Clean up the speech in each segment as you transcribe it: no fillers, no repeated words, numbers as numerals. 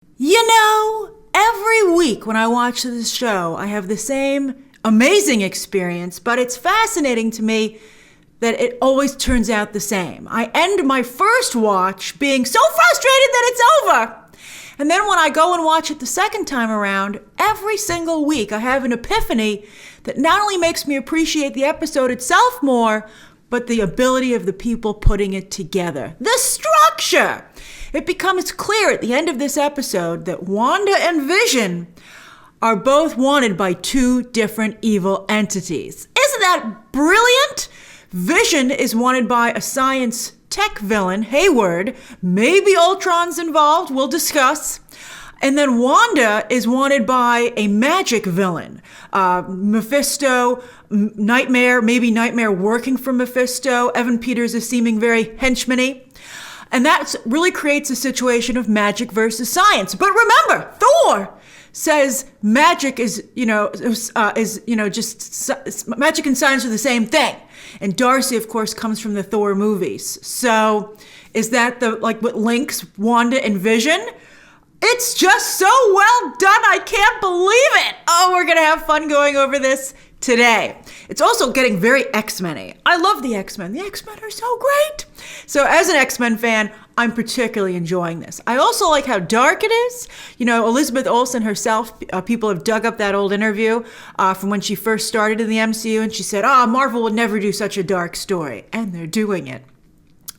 You know, every week when I watch this show, I have the same amazing experience, but it's fascinating to me that it always turns out the same. I end my first watch being so frustrated that it's over. And then when I go and watch it the second time around, every single week I have an epiphany that not only makes me appreciate the episode itself more, but the ability of the people putting it together. The structure! It becomes clear at the end of this episode that Wanda and Vision are both wanted by two different evil entities. Isn't that brilliant? Vision is wanted by a science tech villain, Hayward. Maybe Ultron's involved, we'll discuss. And then Wanda is wanted by a magic villain. Mephisto, Nightmare, maybe Nightmare working for Mephisto. Evan Peters is seeming very henchman-y. And that really creates a situation of magic versus science. But remember, Thor says magic is just magic and science are the same thing. And Darcy, of course, comes from the Thor movies. So is that what links Wanda and Vision? It's just so well done. I can't believe it. Oh, we're going to have fun going over this today. It's also getting very X-Men-y. I love the X-Men. The X-Men are so great. So as an X-Men fan, I'm particularly enjoying this. I also like how dark it is. You know, Elizabeth Olsen herself, people have dug up that old interview from when she first started in the MCU, and she said, Marvel would never do such a dark story. And they're doing it.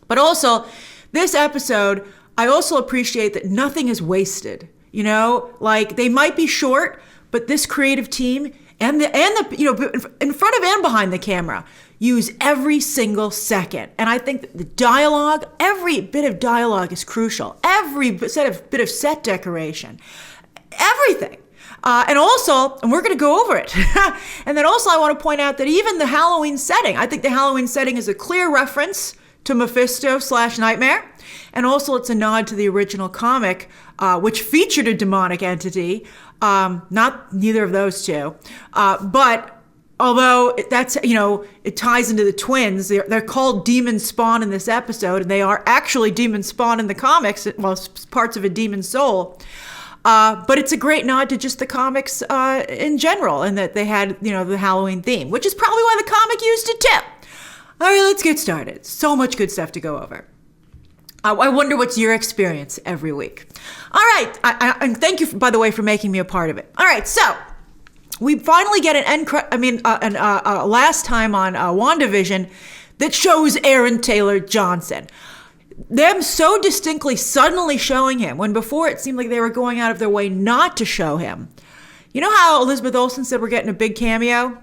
But also, this episode, I also appreciate that nothing is wasted. You know, like they might be short, but this creative team and the in front of and behind the camera use every single second. And I think that the dialogue, every bit of dialogue is crucial. Every bit of set decoration, everything. And we're going to go over it. And then also I want to point out that even the Halloween setting, I think the Halloween setting is a clear reference to Mephisto/Nightmare. And also it's a nod to the original comic, which featured a demonic entity. Not neither of those two. But although that's, it ties into the twins, they're called Demon Spawn in this episode, and they are actually Demon Spawn in the comics, well, parts of a demon soul. But it's a great nod to just the comics in general, and that they had, the Halloween theme, which is probably why the comic used it too. All right, let's get started. So much good stuff to go over. I wonder what's your experience every week. All right, and thank you, by the way, for making me a part of it. All right, so we finally get last time on WandaVision that shows Aaron Taylor Johnson. Them so distinctly suddenly showing him, when before it seemed like they were going out of their way not to show him. You know how Elizabeth Olsen said we're getting a big cameo?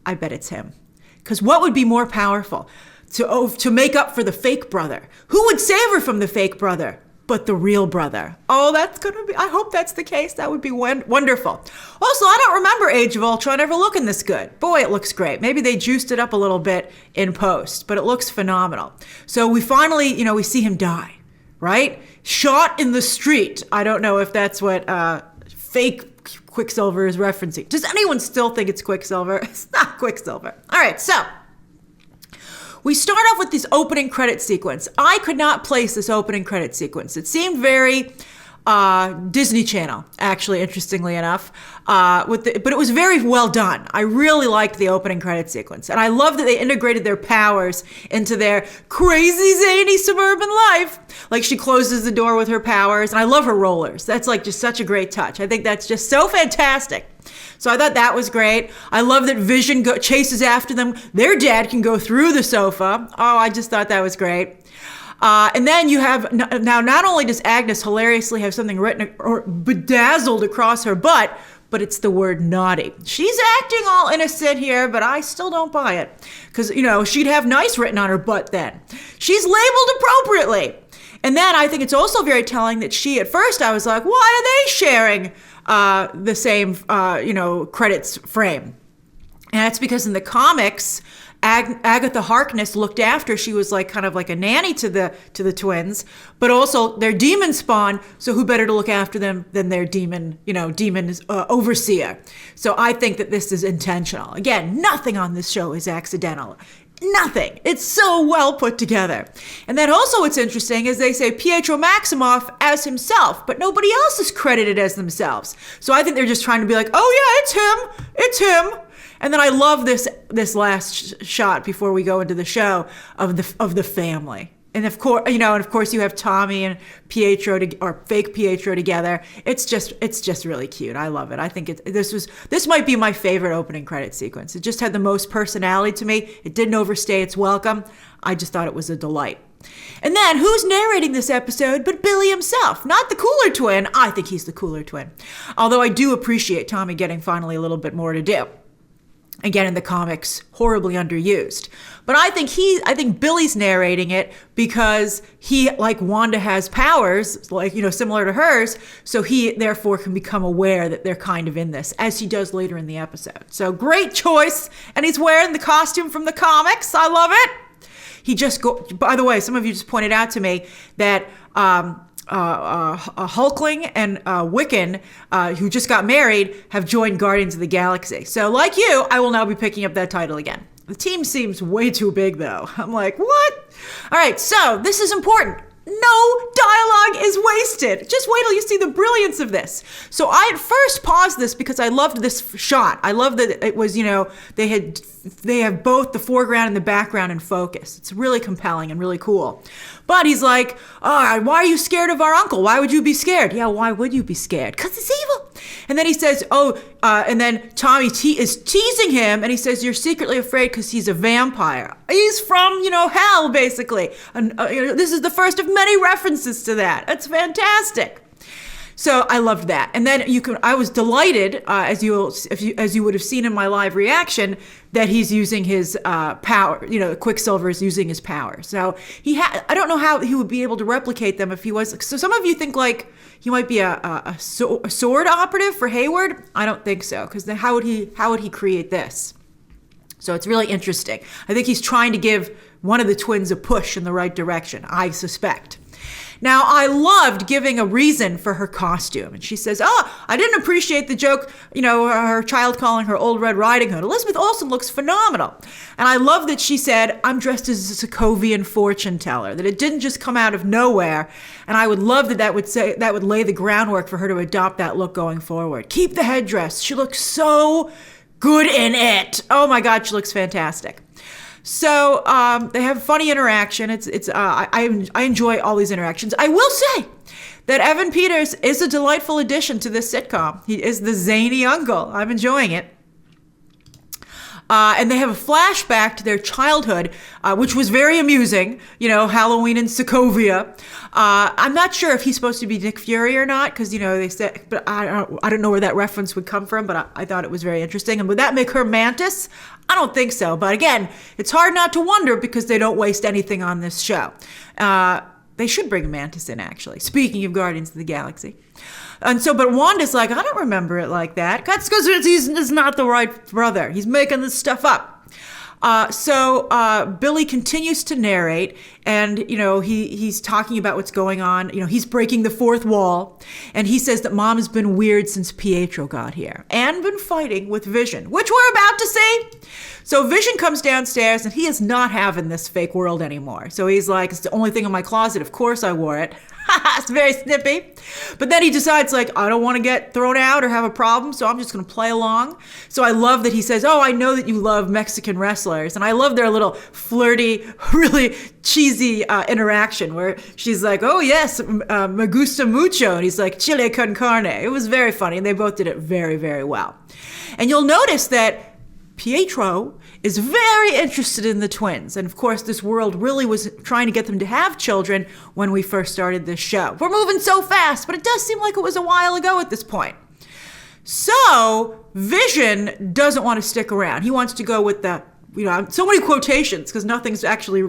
I bet it's him. Because what would be more powerful? To make up for the fake brother. Who would save her from the fake brother? But the real brother. Oh, I hope that's the case. That would be wonderful. Also, I don't remember Age of Ultron ever looking this good. Boy, it looks great. Maybe they juiced it up a little bit in post, but it looks phenomenal. So we finally, we see him die, right? Shot in the street. I don't know if that's what fake Quicksilver is referencing. Does anyone still think it's Quicksilver? It's not Quicksilver. All right, so we start off with this opening credit sequence. I could not place this opening credit sequence. It seemed very Disney Channel, actually, interestingly enough. But it was very well done. I really liked the opening credit sequence. And I love that they integrated their powers into their crazy, zany suburban life. Like she closes the door with her powers. And I love her rollers. That's like just such a great touch. I think that's just so fantastic. So I thought that was great. I love that Vision chases after them. Their dad can go through the sofa. Oh, I just thought that was great. And then you have, now not only does Agnes hilariously have something written or bedazzled across her butt, but it's the word naughty. She's acting all innocent here, but I still don't buy it. Because, she'd have nice written on her butt then. She's labeled appropriately. And then I think it's also very telling that at first I was like, why are they sharing the same, credits frame? And that's because in the comics, Agatha Harkness looked after. She was kind of like a nanny to the twins, but also they're demon spawn. So who better to look after them than their demon overseer? So I think that this is intentional. Again, nothing on this show is accidental. Nothing. It's so well put together. And then also what's interesting is they say Pietro Maximoff as himself, but nobody else is credited as themselves. So I think they're just trying to be like, oh yeah, it's him. And then I love this last shot before we go into the show of the family. And of course, you have Tommy and Pietro or fake Pietro together. It's just really cute. I love it. I think this might be my favorite opening credit sequence. It just had the most personality to me. It didn't overstay its welcome. I just thought it was a delight. And then who's narrating this episode but Billy himself? Not the cooler twin. I think he's the cooler twin. Although I do appreciate Tommy getting finally a little bit more to do. Again, in the comics, horribly underused. But I think Billy's narrating it because he, like Wanda, has powers, like, similar to hers. So he, therefore, can become aware that they're kind of in this, as he does later in the episode. So great choice. And he's wearing the costume from the comics. I love it. By the way, some of you just pointed out to me that Hulkling and Wiccan, who just got married, have joined Guardians of the Galaxy. So like you, I will now be picking up that title again. The team seems way too big, though. I'm like, what? All right, so this is important. No dialogue is wasted. Just wait till you see the brilliance of this. So I at first paused this because I loved this shot. I love that it was, they have both the foreground and the background in focus. It's really compelling and really cool. But he's like, oh, why are you scared of our uncle? Why would you be scared? Yeah, why would you be scared? Because he's evil. And then he says, and then Tommy is teasing him, and he says, you're secretly afraid because he's a vampire. He's from, hell, basically. And this is the first of many references to that. It's fantastic. So I loved that. And then I was delighted, as you would have seen in my live reaction, that he's using his power. Quicksilver is using his power. So I don't know how he would be able to replicate them if he was. So some of you think like he might be a sword operative for Hayward. I don't think so, because then how would he create this? So it's really interesting. I think he's trying to give one of the twins a push in the right direction, I suspect. Now, I loved giving a reason for her costume. And she says, I didn't appreciate the joke, her child calling her Old Red Riding Hood. Elizabeth Olsen looks phenomenal. And I love that she said, I'm dressed as a Sokovian fortune teller, that it didn't just come out of nowhere. And I would love that would lay the groundwork for her to adopt that look going forward. Keep the headdress. She looks so good in it. Oh my God, she looks fantastic. So they have funny interaction. I enjoy all these interactions. I will say that Evan Peters is a delightful addition to this sitcom. He is the zany uncle. I'm enjoying it. And they have a flashback to their childhood, which was very amusing. Halloween in Sokovia. I'm not sure if he's supposed to be Nick Fury or not, because they said, but I don't know where that reference would come from. But I thought it was very interesting. And would that make her Mantis? I don't think so. But again, it's hard not to wonder because they don't waste anything on this show. They should bring Mantis in, actually. Speaking of Guardians of the Galaxy. But Wanda's like, I don't remember it like that. That's because he's not the right brother. He's making this stuff up. So Billy continues to narrate, and he's talking about what's going on. He's breaking the fourth wall, and he says that Mom has been weird since Pietro got here and been fighting with Vision, which we're about to see. So Vision comes downstairs, and he is not having this fake world anymore. So he's like, it's the only thing in my closet. Of course I wore it. It's very snippy. But then he decides, I don't want to get thrown out or have a problem, so I'm just going to play along. So I love that he says, I know that you love Mexican wrestlers. And I love their little flirty, really cheesy interaction where she's like, oh, yes, me gusta mucho. And he's like, chile con carne. It was very funny, and they both did it very, very well. And you'll notice that Pietro is very interested in the twins. And of course, this world really was trying to get them to have children when we first started this show. We're moving so fast, but it does seem like it was a while ago at this point. So Vision doesn't want to stick around. He wants to go with the, so many quotations because nothing's actually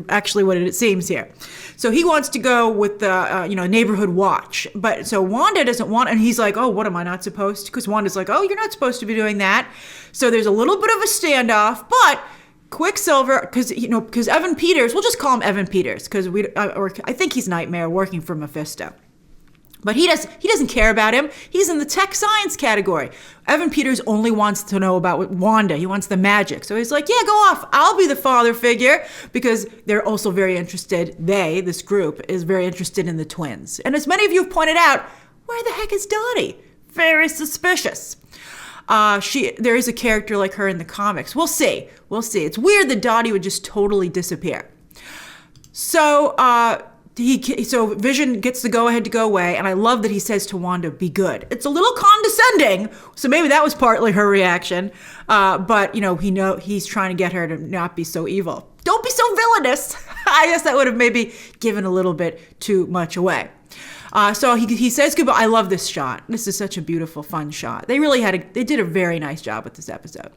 what it seems here. So he wants to go with the, neighborhood watch. But so Wanda doesn't want, and he's like, oh, what am I not supposed to? Because Wanda's like, oh, you're not supposed to be doing that. So there's a little bit of a standoff, but Quicksilver, because Evan Peters, we'll just call him Evan Peters, because I think he's Nightmare working for Mephisto. But he doesn't care about him. He's in the tech science category. Evan Peters only wants to know about Wanda. He wants the magic. So he's like, yeah, go off. I'll be the father figure, because they're also very interested. This group is very interested in the twins. And as many of you have pointed out, where the heck is Dottie? Very suspicious. There is a character like her in the comics. We'll see. It's weird that Dottie would just totally disappear. So Vision gets the go-ahead to go away, and I love that he says to Wanda, be good. It's a little condescending, so maybe that was partly her reaction, but he's trying to get her to not be so evil. Don't be so villainous. I guess that would have maybe given a little bit too much away. So he says goodbye. I love this shot. This is such a beautiful, fun shot. They did a very nice job with this episode.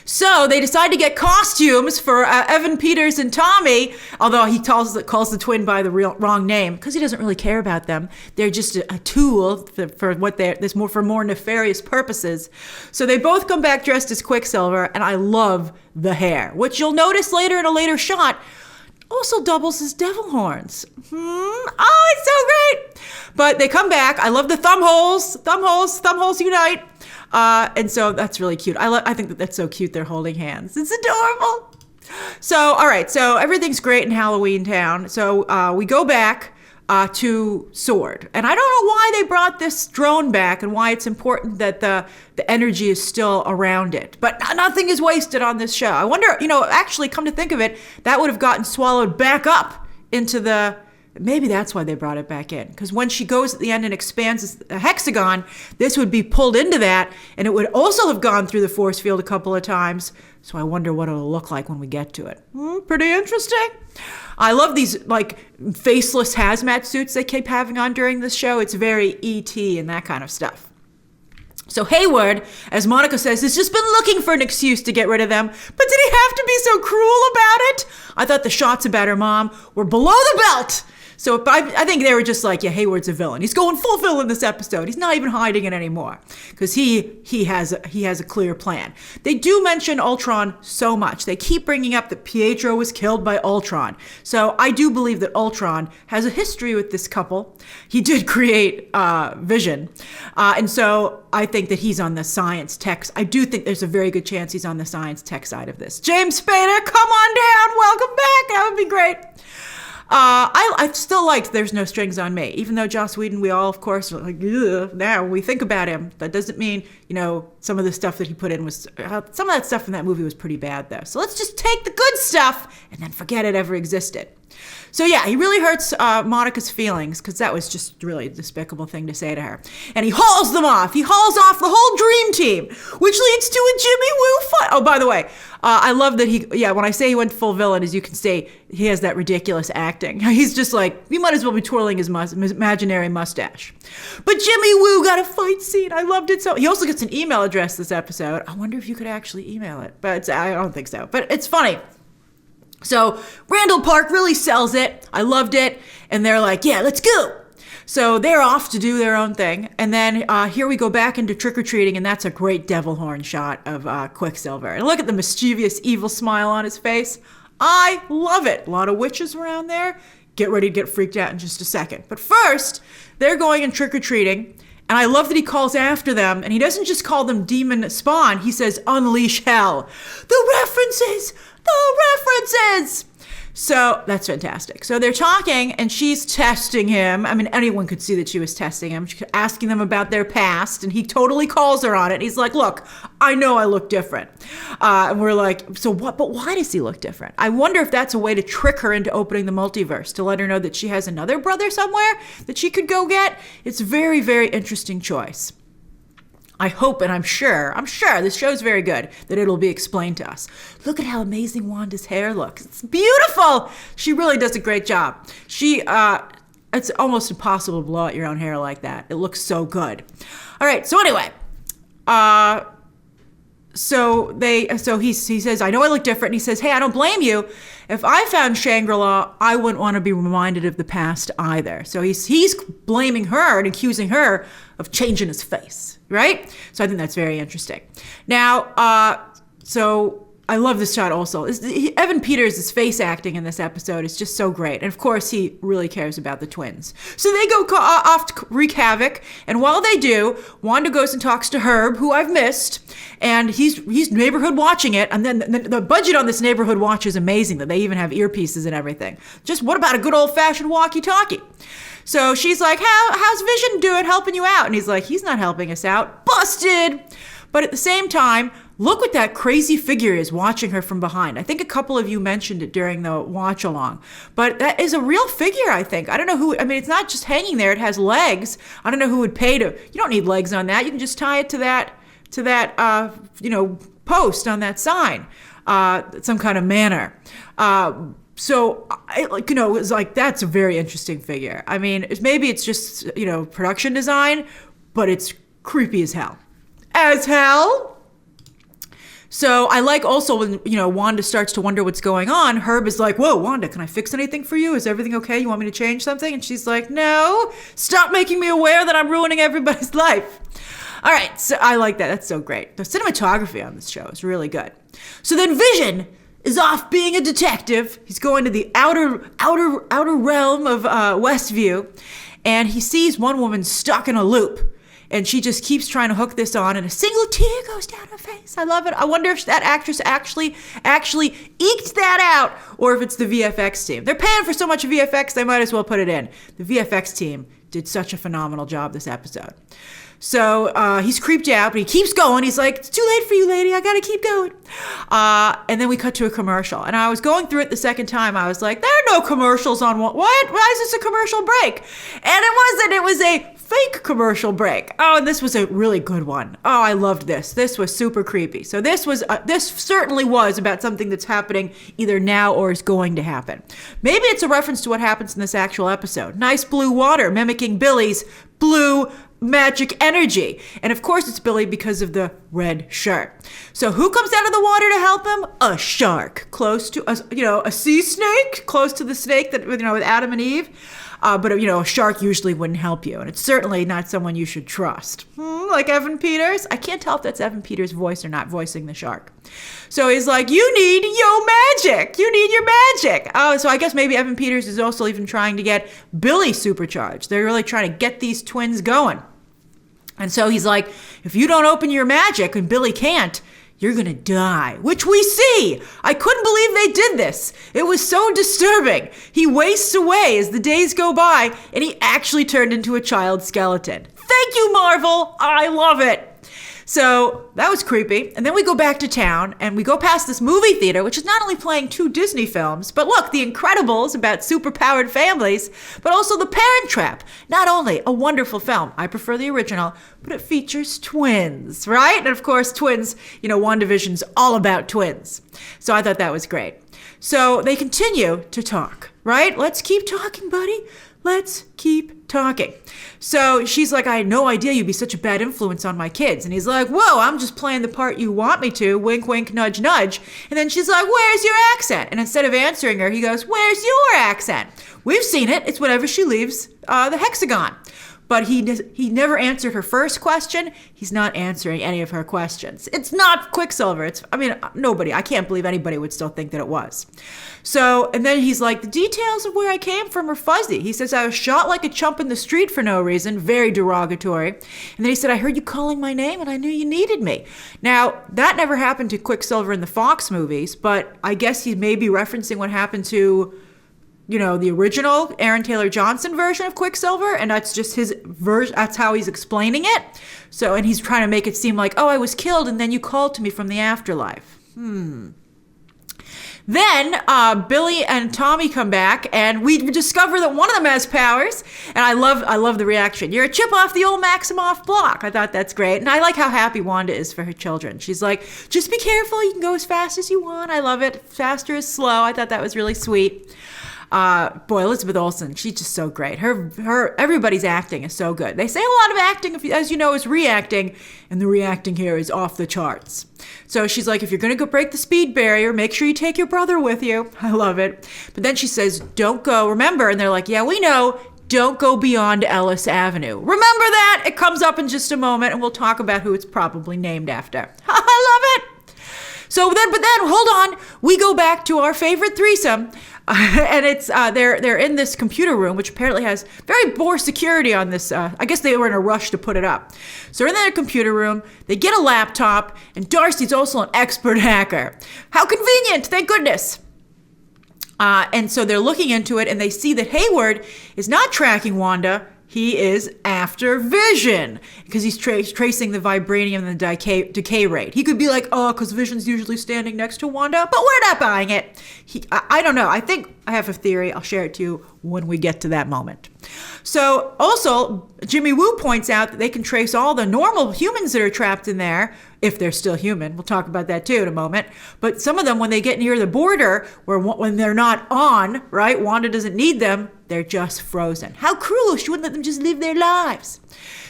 So they decide to get costumes for Evan Peters and Tommy, although he calls the twin by the wrong name, because he doesn't really care about them. They're just a tool for more nefarious purposes. So they both come back dressed as Quicksilver, and I love the hair, which you'll notice later in a later shot also doubles as devil horns. Oh, it's so great. But they come back. I love the thumb holes unite. And so that's really cute. I think that's so cute. They're holding hands. It's adorable. So, all right. So everything's great in Halloween Town. So we go back to Sword. And I don't know why they brought this drone back and why it's important that the energy is still around it. But nothing is wasted on this show. I wonder, actually, come to think of it, that would have gotten swallowed back up into the... Maybe that's why they brought it back in. Because when she goes at the end and expands a hexagon, this would be pulled into that, and it would also have gone through the force field a couple of times. So I wonder what it'll look like when we get to it. Pretty interesting. I love these faceless hazmat suits they keep having on during this show. It's very E.T. and that kind of stuff. So Hayward, as Monica says, has just been looking for an excuse to get rid of them. But did he have to be so cruel about it? I thought the shots about her mom were below the belt. So I think they were just like, yeah, Hayward's a villain. He's going full villain this episode. He's not even hiding it anymore, because he has a clear plan. They do mention Ultron so much. They keep bringing up that Pietro was killed by Ultron. So I do believe that Ultron has a history with this couple. He did create Vision. And so I think that he's on the science tech. I do think there's a very good chance he's on the science tech side of this. James Spader, come on down. Welcome back. That would be great. I still liked There's No Strings on Me, even though Joss Whedon, we all, of course, are like, ugh, now we think about him. That doesn't mean, some of the stuff that he put in was, some of that stuff in that movie was pretty bad, though. So let's just take the good stuff and then forget it ever existed. So yeah, he really hurts Monica's feelings, because that was just really a despicable thing to say to her. And he hauls them off. He hauls off the whole dream team, which leads to a Jimmy Woo fight. Oh, by the way, I love that when I say he went full villain, as you can see, he has that ridiculous acting. He's just like, he might as well be twirling his imaginary mustache. But Jimmy Woo got a fight scene. I loved it so. He also gets an email address this episode. I wonder if you could actually email it, but I don't think so. But it's funny. So Randall Park really sells it. I loved it. And they're like, yeah, let's go. So they're off to do their own thing. And then here we go back into trick-or-treating, and that's a great devil horn shot of Quicksilver. And look at the mischievous, evil smile on his face. I love it. A lot of witches around there. Get ready to get freaked out in just a second. But first, they're going and trick-or-treating. And I love that he calls after them, and he doesn't just call them demon spawn. He says, unleash hell. The references! So that's fantastic. So they're talking, and she's testing him. I mean, anyone could see that she was testing him. She's asking them about their past, and he totally calls her on it. He's like, look, I know I look different. And we're like, so what? But why does he look different? I wonder if that's a way to trick her into opening the multiverse, to let her know that she has another brother somewhere that she could go get. It's a very, very interesting choice. I hope, and I'm sure this show's very good, that it'll be explained to us. Look at how amazing Wanda's hair looks. It's beautiful. She really does a great job. It's almost impossible to blow out your own hair like that. It looks so good. All right, so anyway, so he says, I know I look different. And he says, hey, I don't blame you. If I found Shangri-La, I wouldn't want to be reminded of the past either. So he's blaming her and accusing her of changing his face, right? So I think that's very interesting. Now, so I love this shot also. Evan Peters' face acting in this episode is just so great. And of course, he really cares about the twins. So they go off to wreak havoc. And while they do, Wanda goes and talks to Herb, who I've missed. And he's neighborhood watching it. And then the budget on this neighborhood watch is amazing, that they even have earpieces and everything. Just what about a good old-fashioned walkie-talkie? So she's like, how's Vision doing helping you out? And he's like, he's not helping us out. Busted! But at the same time, look what that crazy figure is watching her from behind. I think a couple of you mentioned it during the watch along. But that is a real figure, I think. I don't know who, I mean, it's not just hanging there. It has legs. I don't know who would pay to, you don't need legs on that. You can just tie it to that post on that sign, some kind of manner. So, it's like, that's a very interesting figure. I mean, maybe it's just, production design, but it's creepy as hell. As hell. So I like also when, Wanda starts to wonder what's going on, Herb is like, whoa, Wanda, can I fix anything for you? Is everything okay? You want me to change something? And she's like, no, stop making me aware that I'm ruining everybody's life. All right, so I like that. That's so great. The cinematography on this show is really good. So then Vision is off being a detective. He's going to the outer realm of Westview, and he sees one woman stuck in a loop. And she just keeps trying to hook this on, and a single tear goes down her face. I love it. I wonder if that actress actually eked that out, or if it's the VFX team. They're paying for so much VFX, they might as well put it in. The VFX team did such a phenomenal job this episode. So he's creeped out, but he keeps going. He's like, it's too late for you, lady. I got to keep going. And then we cut to a commercial. And I was going through it the second time. I was like, there are no commercials on what? Why is this a commercial break? And it wasn't. It was a fake commercial break. Oh, and this was a really good one. Oh, I loved this. This was super creepy. So this certainly was about something that's happening either now or is going to happen. Maybe it's a reference to what happens in this actual episode. Nice blue water mimicking Billy's blue magic energy. And of course it's Billy because of the red shirt. So who comes out of the water to help him? A shark, close to a sea snake, close to the snake that with Adam and Eve. But a shark usually wouldn't help you, and it's certainly not someone you should trust. Like Evan Peters. I can't tell if that's Evan Peters' voice or not voicing the shark. So he's like, you need your magic. You need your magic. Oh, so I guess maybe Evan Peters is also even trying to get Billy supercharged. They're really trying to get these twins going. And so he's like, if you don't open your magic and Billy can't, you're going to die, which we see. I couldn't believe they did this. It was so disturbing. He wastes away as the days go by, and he actually turned into a child skeleton. Thank you, Marvel. I love it. So that was creepy. And then we go back to town and we go past this movie theater, which is not only playing 2 Disney films, but look, The Incredibles about superpowered families, but also The Parent Trap. Not only a wonderful film, I prefer the original, but it features twins, right? And of course, twins, WandaVision's all about twins. So I thought that was great. So they continue to talk, right? Let's keep talking, buddy. Let's keep talking. So she's like, I had no idea you'd be such a bad influence on my kids. And he's like, whoa, I'm just playing the part you want me to. Wink, wink, nudge, nudge. And then she's like, where's your accent? And instead of answering her, he goes, where's your accent? We've seen it. It's whenever she leaves the hexigon. But he never answered her first question. He's not answering any of her questions. It's not Quicksilver. Nobody. I can't believe anybody would still think that it was. So, and then he's like, the details of where I came from are fuzzy. He says, I was shot like a chump in the street for no reason. Very derogatory. And then he said, I heard you calling my name and I knew you needed me. Now, that never happened to Quicksilver in the Fox movies, but I guess he may be referencing what happened to the original Aaron Taylor Johnson version of Quicksilver, and that's just his version. That's how he's explaining it. So, and he's trying to make it seem like, oh, I was killed, and then you called to me from the afterlife. Then Billy and Tommy come back, and we discover that one of them has powers. And I love the reaction. You're a chip off the old Maximoff block. I thought that's great, and I like how happy Wanda is for her children. She's like, just be careful. You can go as fast as you want. I love it. Faster is slow. I thought that was really sweet. Boy, Elizabeth Olsen, she's just so great. Everybody's acting is so good. They say a lot of acting, as you know, is reacting, and the reacting here is off the charts. So she's like, if you're going to go break the speed barrier, make sure you take your brother with you. I love it. But then she says, don't go, remember, and they're like, yeah, we know, don't go beyond Ellis Avenue. Remember that? It comes up in just a moment, and we'll talk about who it's probably named after. I love it. But then hold on, we go back to our favorite threesome. And it's they're in this computer room, which apparently has very poor security on this. I guess they were in a rush to put it up. So they're in their computer room. They get a laptop, and Darcy's also an expert hacker. How convenient! Thank goodness. And so they're looking into it, and they see that Hayward is not tracking Wanda. He is after Vision because he's tracing the vibranium and the decay rate. He could be like, oh, because Vision's usually standing next to Wanda, but we're not buying it. I don't know. I think I have a theory. I'll share it to you when we get to that moment. So also, Jimmy Woo points out that they can trace all the normal humans that are trapped in there, if they're still human. We'll talk about that too in a moment. But some of them, when they get near the border, when they're not on, right, Wanda doesn't need them, they're just frozen. How cruel. She wouldn't let them just live their lives.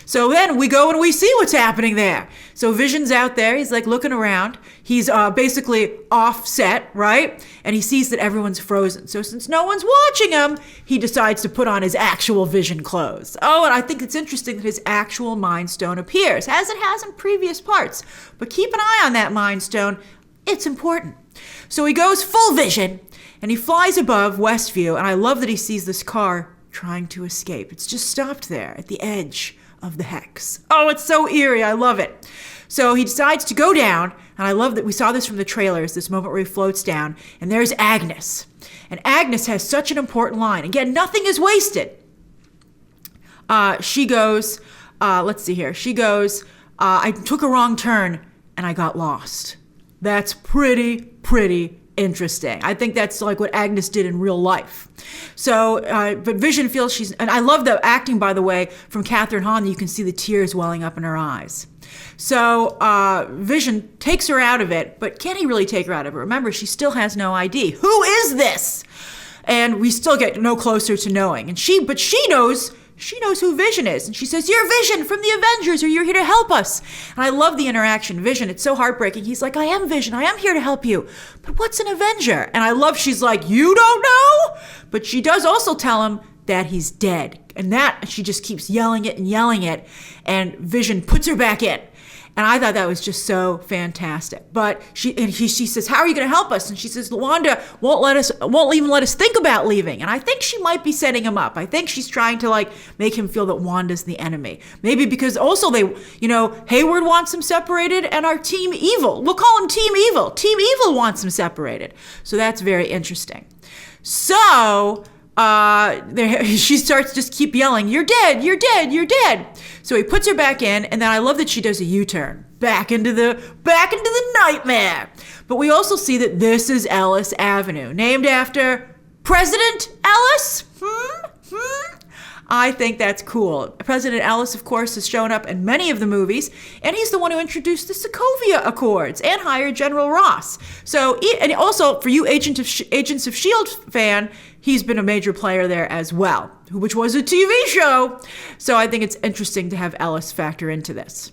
So then we go and we see what's happening there. So Vision's out there. He's like looking around. He's basically offset, right? And he sees that everyone's frozen. So since no one's watching him, he decides to put on his actual Vision clothes. Oh, and I think it's interesting that his actual Mind Stone appears, as it has in previous parts. But keep an eye on that Mind Stone. It's important. So he goes full Vision, and he flies above Westview. And I love that he sees this car trying to escape. It's just stopped there at the edge of the hex. Oh, it's so eerie. I love it. So he decides to go down, and I love that we saw this from the trailers, this moment where he floats down, and there's Agnes. And Agnes has such an important line. Again, nothing is wasted. She goes, let's see here. She goes, I took a wrong turn, and I got lost. That's pretty interesting. I think that's like what Agnes did in real life. So, but Vision feels and I love the acting, by the way, from Catherine Hahn. You can see the tears welling up in her eyes. So Vision takes her out of it, but can he really take her out of it? Remember, she still has no ID. Who is this? And we still get no closer to knowing. And she knows who Vision is. And she says, you're Vision from the Avengers, or you're here to help us. And I love the interaction. Vision, it's so heartbreaking. He's like, I am Vision. I am here to help you. But what's an Avenger? And I love, she's like, you don't know? But she does also tell him that he's dead. And that, she just keeps yelling it. And Vision puts her back in. And I thought that was just so fantastic. But she says, how are you going to help us? And she says, Wanda won't even let us think about leaving. And I think she might be setting him up. I think she's trying to make him feel that Wanda's the enemy. Maybe because also Hayward wants them separated, and our Team Evil, we'll call him Team Evil. Team Evil wants them separated. So that's very interesting. So she starts just keep yelling, you're dead, you're dead, you're dead. So he puts her back in, and then I love that she does a U-turn back into the nightmare. But we also see that this is Ellis Avenue, named after President Ellis. I think that's cool. President Ellis, of course, has shown up in many of the movies, and he's the one who introduced the Sokovia Accords and hired General Ross. So, and also for you Agents of S.H.I.E.L.D. fan, he's been a major player there as well, which was a TV show. So I think it's interesting to have Ellis factor into this.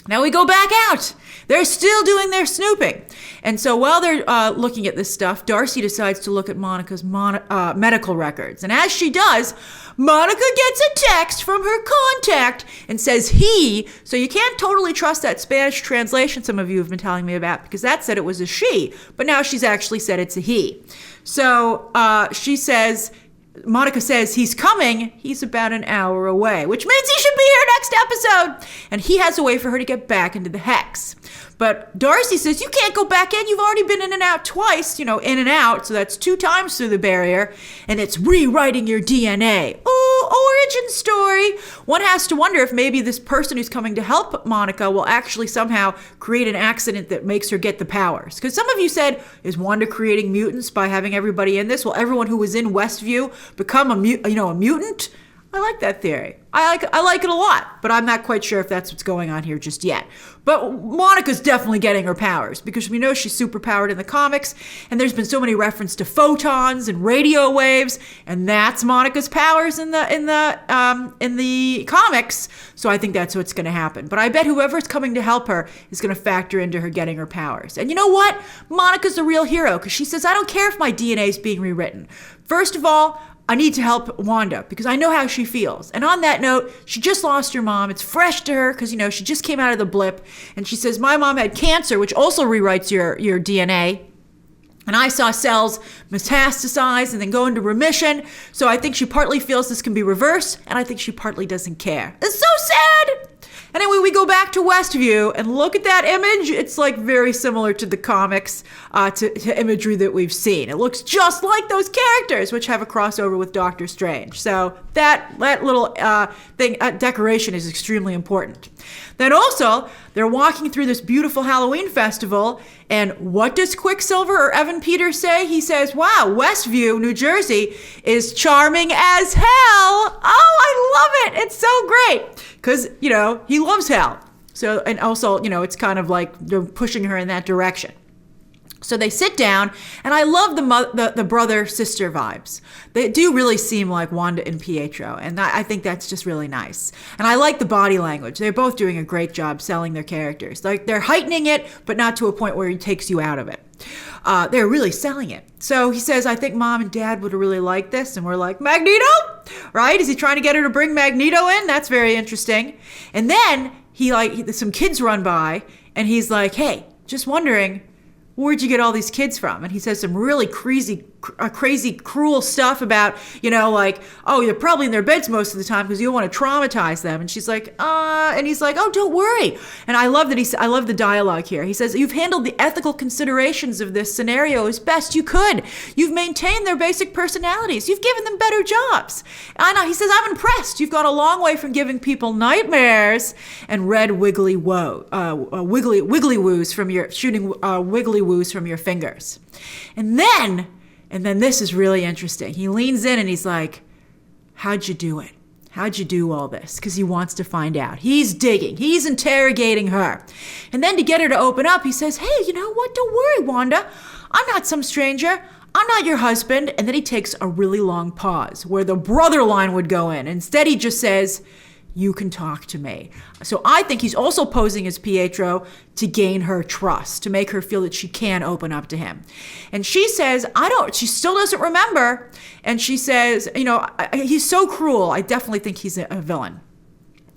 Now we go back out. They're still doing their snooping. And so while they're looking at this stuff, Darcy decides to look at Monica's medical records. And as she does, Monica gets a text from her contact and says he. So you can't totally trust that Spanish translation some of you have been telling me about, because that said it was a she. But now she's actually said it's a he. So Monica says he's coming. He's about an hour away, which means he should be here next episode. And he has a way for her to get back into the hex. But Darcy says, you can't go back in. You've already been in and out twice, in and out. So that's 2 times through the barrier. And it's rewriting your DNA. Oh, origin story. One has to wonder if maybe this person who's coming to help Monica will actually somehow create an accident that makes her get the powers. Because some of you said, is Wanda creating mutants by having everybody in this? Will everyone who was in Westview become a mutant? I like that theory. I like it a lot, but I'm not quite sure if that's what's going on here just yet. But Monica's definitely getting her powers, because we know she's super powered in the comics, and there's been so many references to photons and radio waves, and that's Monica's powers in the comics. So I think that's what's going to happen. But I bet whoever's coming to help her is going to factor into her getting her powers. And you know what? Monica's the real hero, because she says, I don't care if my DNA is being rewritten. First of all, I need to help Wanda because I know how she feels. And on that note, she just lost her mom. It's fresh to her because, she just came out of the blip. And she says, my mom had cancer, which also rewrites your DNA. And I saw cells metastasize and then go into remission. So I think she partly feels this can be reversed. And I think she partly doesn't care. It's so sad. Anyway, we go back to Westview and look at that image. It's like very similar to the comics, to imagery that we've seen. It looks just like those characters, which have a crossover with Doctor Strange. So that little decoration is extremely important. Then also, they're walking through this beautiful Halloween festival, and what does Quicksilver or Evan Peters say? He says, wow, Westview, New Jersey is charming as hell. Oh, I love it. It's so great. Because, he loves hell. So, and also, it's kind of like they're pushing her in that direction. So they sit down, and I love the brother-sister vibes. They do really seem like Wanda and Pietro, and I think that's just really nice. And I like the body language. They're both doing a great job selling their characters. Like, they're heightening it, but not to a point where it takes you out of it. They're really selling it. So he says, I think Mom and Dad would have really liked this. And we're like, Magneto? Right? Is he trying to get her to bring Magneto in? That's very interesting. And then some kids run by, and he's like, hey, just wondering, where'd you get all these kids from? And he says some really crazy, cruel stuff about, oh, you're probably in their beds most of the time because you don't want to traumatize them. And she's like, and he's like, oh, don't worry. And I love that I love the dialogue here. He says, you've handled the ethical considerations of this scenario as best you could. You've maintained their basic personalities. You've given them better jobs. He says, I'm impressed. You've gone a long way from giving people nightmares and red wiggly woos from your shooting wiggly woos from your fingers. And then this is really interesting. He leans in and he's like, how'd you do it? How'd you do all this? Because he wants to find out. He's digging. He's interrogating her. And then to get her to open up, he says, hey, you know what? Don't worry, Wanda. I'm not some stranger. I'm not your husband. And then he takes a really long pause where the brother line would go in. Instead, he just says, you can talk to me. So I think he's also posing as Pietro to gain her trust, to make her feel that she can open up to him. And she says, she still doesn't remember. And she says, he's so cruel. I definitely think he's a villain.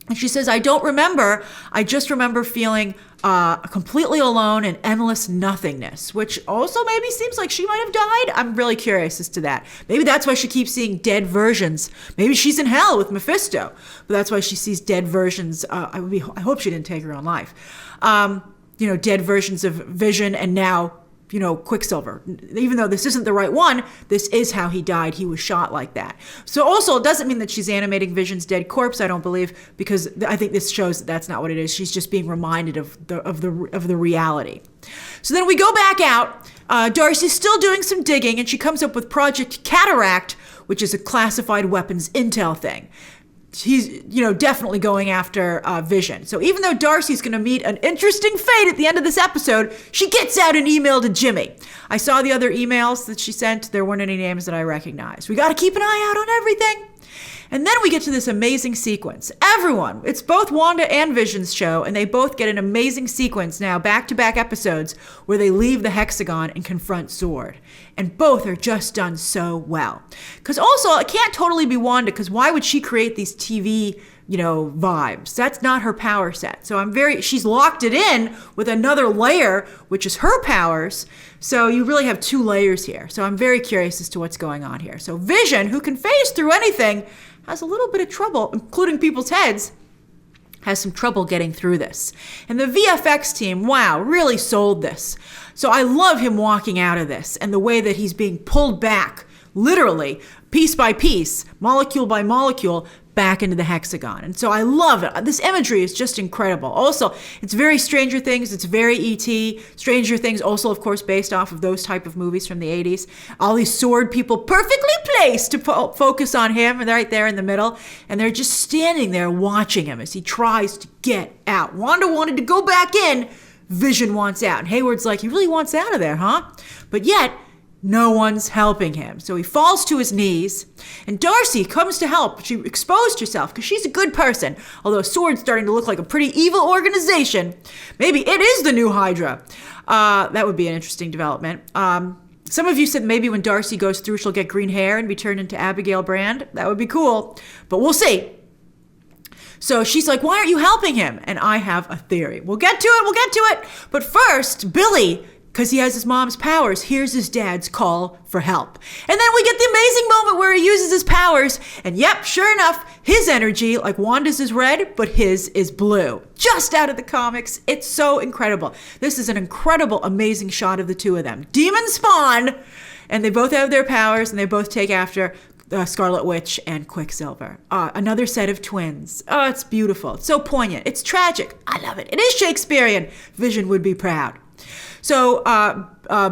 And she says, I don't remember. I just remember feeling completely alone and endless nothingness, which also maybe seems like she might have died. I'm really curious as to that. Maybe that's why she keeps seeing dead versions. Maybe she's in hell with Mephisto, but that's why she sees dead versions. I hope she didn't take her own life. Dead versions of Vision and now, Quicksilver. Even though this isn't the right one, this is how he died. He was shot like that. So also, it doesn't mean that she's animating Vision's dead corpse, I don't believe, because I think this shows that that's not what it is. She's just being reminded of the reality. So then we go back out. Darcy's still doing some digging, and she comes up with Project Cataract, which is a classified weapons intel thing. He's, definitely going after Vision. So even though Darcy's going to meet an interesting fate at the end of this episode, she gets out an email to Jimmy. I saw the other emails that she sent. There weren't any names that I recognized. We got to keep an eye out on everything. And then we get to this amazing sequence. Everyone, it's both Wanda and Vision's show, and they both get an amazing sequence now, back-to-back episodes, where they leave the hexigon and confront Sword. And both are just done so well. Because also, it can't totally be Wanda, because why would she create these TV, vibes? That's not her power set. So she's locked it in with another layer, which is her powers. So you really have two layers here. So I'm very curious as to what's going on here. So Vision, who can phase through anything, has a little bit of trouble, including people's heads, has some trouble getting through this. And the VFX team, wow, really sold this. So I love him walking out of this and the way that he's being pulled back, literally, piece by piece, molecule by molecule, back into the hexagon. And so I love it. This imagery is just incredible. Also, it's very Stranger Things. It's very E.T. Stranger Things also, of course, based off of those type of movies from the 80s. All these sword people perfectly placed to focus on him, and they're right there in the middle. And they're just standing there watching him as he tries to get out. Wanda wanted to go back in. Vision wants out. And Hayward's like, he really wants out of there, huh? But yet, no one's helping him. So he falls to his knees, and Darcy comes to help. She exposed herself because she's a good person, although Sword's starting to look like a pretty evil organization. Maybe it is the new Hydra. That would be an interesting development. Some of you said maybe when Darcy goes through, she'll get green hair and be turned into Abigail Brand. That would be cool, but we'll see. So she's like, why aren't you helping him? And I have a theory. We'll get to it. But first, Billy, because he has his mom's powers, hears his dad's call for help. And then we get the amazing moment where he uses his powers. And yep, sure enough, his energy, like Wanda's, is red, but his is blue. Just out of the comics. It's so incredible. This is an incredible, amazing shot of the two of them. Demon spawn! And they both have their powers, and they both take after Scarlet Witch and Quicksilver. Another set of twins. Oh, it's beautiful. It's so poignant. It's tragic. I love it. It is Shakespearean. Vision would be proud. So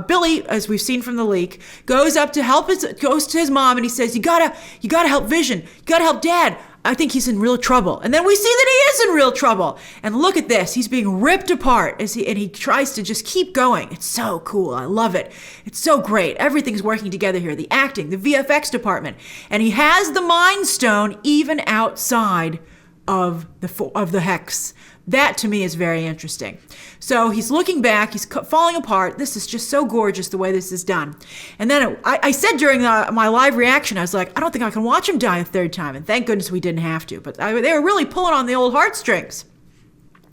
Billy, as we've seen from the leak, goes to his mom, and he says, you gotta help Vision. You gotta help Dad. I think he's in real trouble. And then we see that he is in real trouble. And look at this. He's being ripped apart and he tries to just keep going. It's so cool. I love it. It's so great. Everything's working together here. The acting, the VFX department. And he has the Mind Stone even outside of the hex. That to me is very interesting. So he's looking back, he's falling apart. This is just so gorgeous the way this is done. And then I said during my live reaction, I was like, I don't think I can watch him die a third time. And thank goodness we didn't have to. But they were really pulling on the old heartstrings.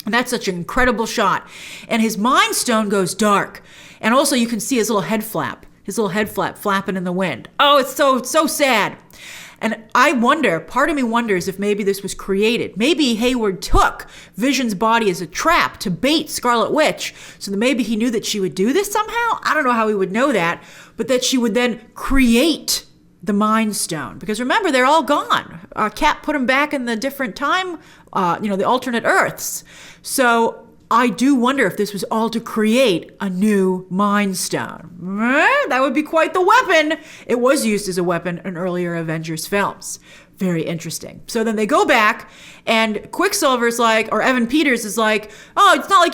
And that's such an incredible shot. And his Mind Stone goes dark. And also you can see his little head flap flapping in the wind. Oh, it's so sad. And part of me wonders if maybe this was created. Maybe Hayward took Vision's body as a trap to bait Scarlet Witch, so that maybe he knew that she would do this somehow. I don't know how he would know that, but that she would then create the Mind Stone. Because remember, they're all gone. Cap put them back in the different time, the alternate Earths. So I do wonder if this was all to create a new Mind Stone. That would be quite the weapon. It was used as a weapon in earlier Avengers films. Very interesting. So then they go back, and Quicksilver's like, or Evan Peters is like, oh, it's not like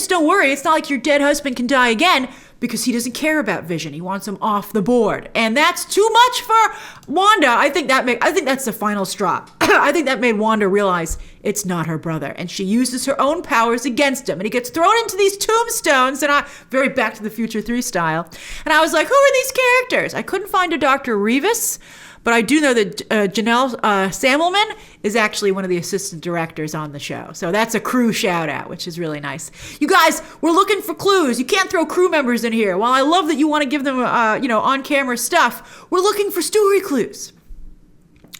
don't worry, it's not like your dead husband can die again, because he doesn't care about Vision. He wants him off the board. And that's too much for Wanda. I think that's the final straw. I think that made Wanda realize it's not her brother. And she uses her own powers against him. And he gets thrown into these tombstones, and very Back to the Future 3 style. And I was like, who are these characters? I couldn't find a Dr. Revis, but I do know that Janelle Samelman is actually one of the assistant directors on the show. So that's a crew shout out, which is really nice. You guys, we're looking for clues. You can't throw crew members in here. While I love that you want to give them, on-camera stuff, we're looking for story clues.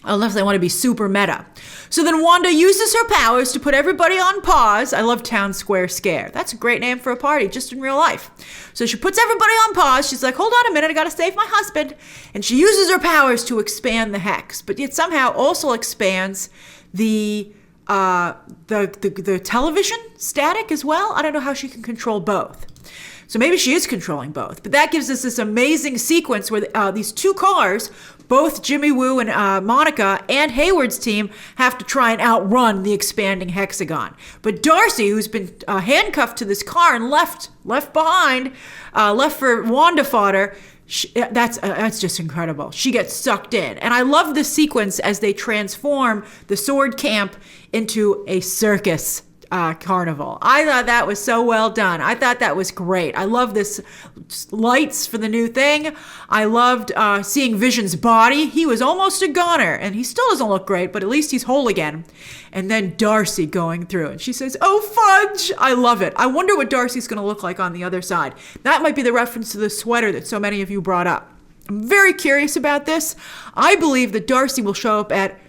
Unless they want to be super meta. So then Wanda uses her powers to put everybody on pause. I love Town Square Scare. That's a great name for a party, just in real life. So she puts everybody on pause. She's like, hold on a minute, I gotta save my husband. And she uses her powers to expand the hex, but yet somehow also expands the television static as well. I don't know how she can control both. So maybe she is controlling both. But that gives us this amazing sequence where these two cars, both Jimmy Woo and Monica and Hayward's team, have to try and outrun the expanding hexigon. But Darcy, who's been handcuffed to this car and left behind, left for Wanda fodder, that's just incredible. She gets sucked in. And I love the sequence as they transform the sword camp into a circus carnival. I thought that was so well done. I thought that was great. I love this lights for the new thing. I loved seeing Vision's body. He was almost a goner, and he still doesn't look great, but at least he's whole again. And then Darcy going through, and she says, "Oh, fudge!" I love it. I wonder what Darcy's going to look like on the other side. That might be the reference to the sweater that so many of you brought up. I'm very curious about this. I believe that Darcy will show up at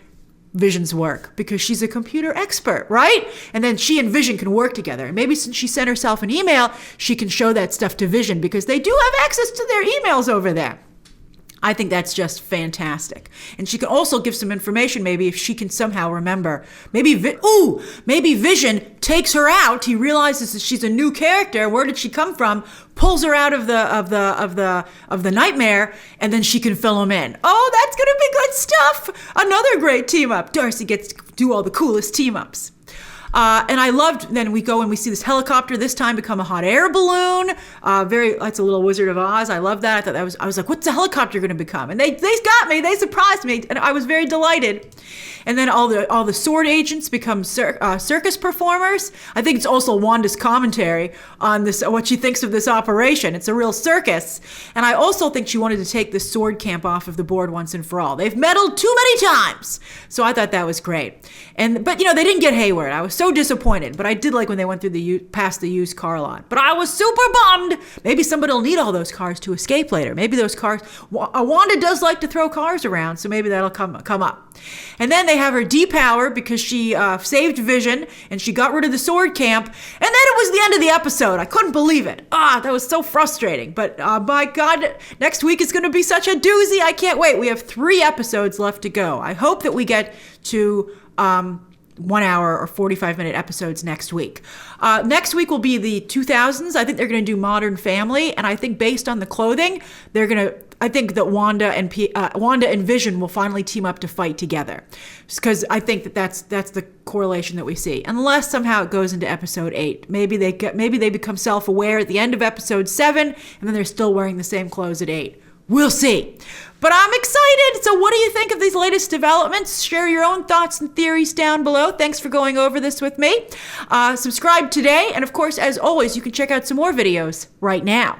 Vision's work because she's a computer expert, right? And then she and Vision can work together. And maybe since she sent herself an email, she can show that stuff to Vision because they do have access to their emails over there. I think that's just fantastic. And she can also give some information, maybe if she can somehow remember. Maybe Vision takes her out. He realizes that she's a new character. Where did she come from? Pulls her out of the nightmare, and then she can fill him in. Oh, that's gonna be good stuff. Another great team up. Darcy gets to do all the coolest team ups. And I loved, then we go and we see this helicopter this time become a hot air balloon. That's a little Wizard of Oz. I love that. I was like, what's the helicopter going to become? And they got me, they surprised me, and I was very delighted. And then all the sword agents become circus performers. I think it's also Wanda's commentary on this, what she thinks of this operation. It's a real circus. And I also think she wanted to take the sword camp off of the board once and for all. They've meddled too many times. So I thought that was great. But they didn't get Hayward. I was so disappointed. But I did like when they went through past the used car lot. But I was super bummed. Maybe somebody will need all those cars to escape later. Maybe those cars, Wanda does like to throw cars around, so maybe that'll come up. And then they have her depower because she saved Vision and she got rid of the sword camp. And then it was the end of the episode. I couldn't believe it. That was so frustrating. But my God, next week is going to be such a doozy. I can't wait. We have 3 episodes left to go. I hope that we get to 1 hour or 45-minute episodes next week. Next week will be the 2000s. I think they're going to do Modern Family, and I think based on the clothing, I think that Wanda and Vision will finally team up to fight together, because I think that's the correlation that we see. Unless somehow it goes into episode 8, maybe they become self-aware at the end of episode 7, and then they're still wearing the same clothes at 8. We'll see. But I'm excited. So what do you think of these latest developments? Share your own thoughts and theories down below. Thanks for going over this with me. Subscribe today. And of course, as always, you can check out some more videos right now.